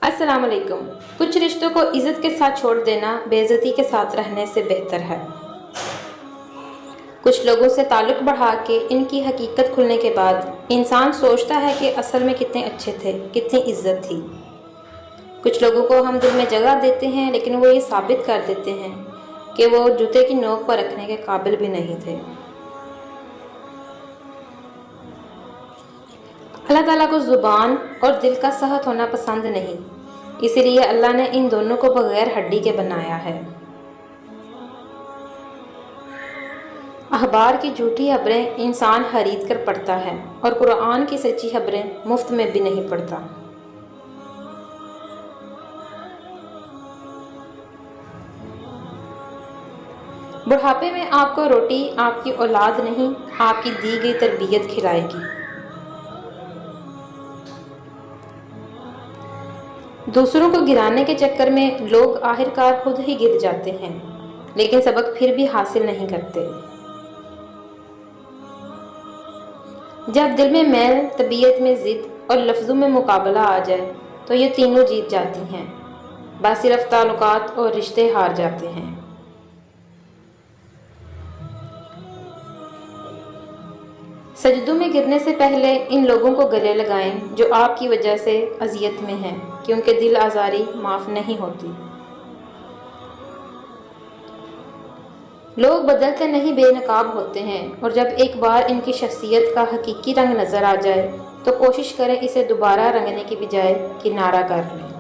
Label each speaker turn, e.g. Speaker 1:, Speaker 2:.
Speaker 1: अस्सलाम वालेकुम। कुछ रिश्तों को इज्जत के साथ छोड़ देना बेइज्जती के साथ रहने से बेहतर है। कुछ लोगों से ताल्लुक़ बढ़ा के इनकी हकीकत खुलने के बाद इंसान सोचता है कि असल में कितने अच्छे थे, कितनी इज्जत थी। कुछ लोगों को हम दिल में जगह देते हैं, लेकिन वो ये साबित कर देते हैं कि वो जूते की नोक पर रखने के काबिल भी नहीं थे। अल्लाह ताला को ज़ुबान और दिल का सहत होना पसंद नहीं, इसीलिए अल्लाह ने इन दोनों को बगैर हड्डी के बनाया है। अखबार की झूठी खबरें इंसान खरीद कर पढ़ता है और कुरान की सच्ची खबरें मुफ्त में भी नहीं पढ़ता। बुढ़ापे में आपको रोटी आपकी औलाद नहीं, आपकी दी गई तरबियत खिलाएगी। दूसरों को गिराने के चक्कर में लोग आखिरकार खुद ही गिर जाते हैं, लेकिन सबक फिर भी हासिल नहीं करते। जब दिल में मैल, तबीयत में ज़िद और लफ्ज़ों में मुकाबला आ जाए तो ये तीनों जीत जाती हैं, बस सिर्फ ताल्लुकात और रिश्ते हार जाते हैं। सजदों में गिरने से पहले इन लोगों को गले लगाएं जो आपकी वजह से अजियत में हैं, क्योंकि दिल आज़ारी माफ़ नहीं होती। लोग बदलते नहीं बेनकाब होते हैं, और जब एक बार इनकी शख्सियत का हकीकी रंग नज़र आ जाए तो कोशिश करें इसे दोबारा रंगने की बजाय किनारा कर लें।